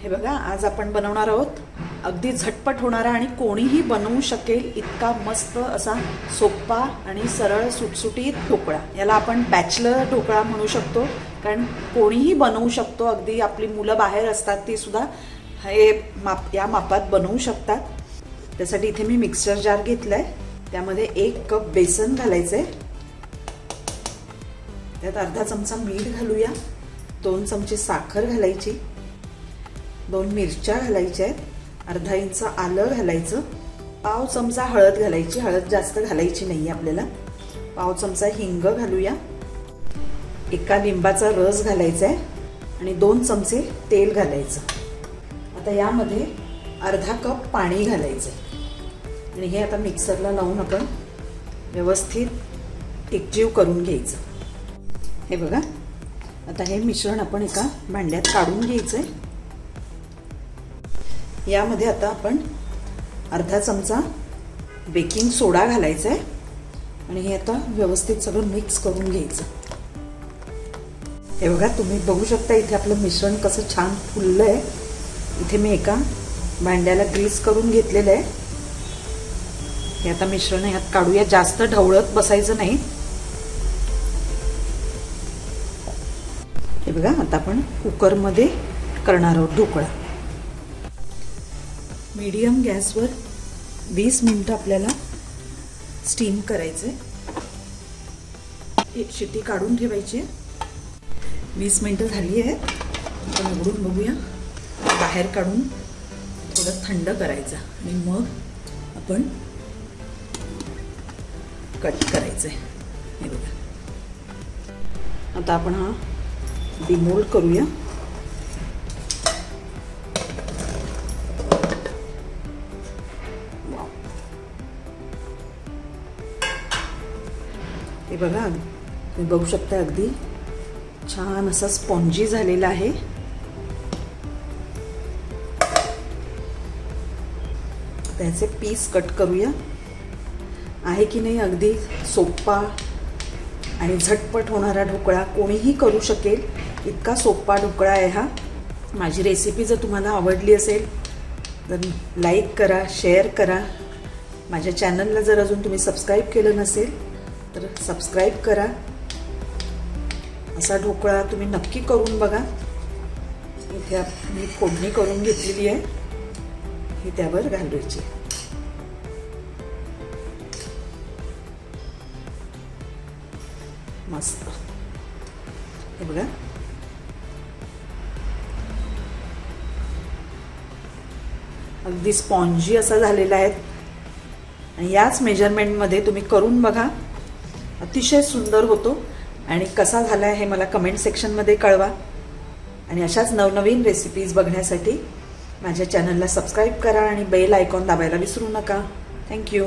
हे बघा, आज आपण बनवणार आहोत अगदी झटपट होणारा आणि कोणीही बनवू शकेल इतका मस्त असा सोपा आणि सरळ सुटसुटीत ढोकळा. याला आपण बॅचलर ढोकळा म्हणू शकतो, कारण कोणीही बनवू शकतो. अगदी आपली मुलं बाहेर असतात ती सुद्धा हे या मापात बनवू शकतात. त्यासाठी इथे मी मिक्सर जार घेतला आहे. त्यामध्ये 1 कप बेसन घालायचं आहे. त्यात अर्धा चमचा मीठ घालूया. 2 चमचे साखर घालायची. 2 मिरच्या घालायच्या आहेत. अर्धा इंच आलं घालायचं. पाव चमचा हळद घालायची. हळद जास्त घालायची नाही आपल्याला. पाव चमचा हिंग घालूया. 1 लिंबाचा रस घालायचा आहे आणि 2 चमचे तेल घालायचं. आता यामध्ये अर्धा कप पाणी घालायचं आणि हे आता मिक्सरला लावून आपण व्यवस्थित एकजीव करून घ्यायचं. हे बघा, आता हे मिश्रण आपण एका भांड्यात काढून घ्यायचं आहे. यामध्ये आता आपण अर्धा चमचा बेकिंग सोडा घालायचा आहे आणि हे आता व्यवस्थित सगळं मिक्स करून घ्यायचं. हे बघा, तुम्ही बघू शकता इथे आपलं मिश्रण कसं छान फुललं आहे. इथे मी एका भांड्याला ग्रीस करून घेतलेलं आहे. हे आता मिश्रण यात काढूया. जास्त ढवळत बसायचं नाही. हे बघा, आता आपण कुकरमध्ये करणार आहोत ढोकळा. मीडियम गॅसवर 20 मिनिटं आपल्याला स्टीम करायचं आहे. एक शिट्टी काढून ठेवायची आहे. 20 मिनिटं झाली आहेत. आपण उघडून बघूया. बाहेर काढून थोडं थंड करायचं आणि मग आपण कट करायचं आहे. हे बघा, आता आपण हा डिमोल्ड करूया. हे बघा, तुम्ही बघू शकता अगदी छान असा स्पॉन्जी झालेला आहे. त्याचे पीस कट करूया. आहे की नाही अगदी सोपा आणि झटपट होणारा ढोकळा. कोणीही करू शकेल इतका सोपा ढोकळा आहे हा. माझी रेसिपी जर तुम्हाला आवडली असेल तर लाईक करा, शेअर करा. माझ्या चॅनलला जर अजून तुम्ही सबस्क्राईब केलं नसेल तर सबस्क्राईब करा. असा ढोकळा तुम्ही नक्की करून बघा. इथे मी फोडणी करून घेतलेली आहे. ही त्यावर घालायची. मस्त. हे बघा, अगदी स्पॉन्जी असा झालेला आहे आणि याच मेजरमेंटमध्ये तुम्ही करून बघा. अतिशय सुंदर होतो. आणि कसा झाला आहे हे मला कमेंट सेक्शनमध्ये कळवा. आणि अशाच नवनवीन रेसिपीज बघण्यासाठी माझ्या चॅनलला सबस्क्राईब करा आणि बेल आयकॉन दाबायला विसरू नका. थँक्यू.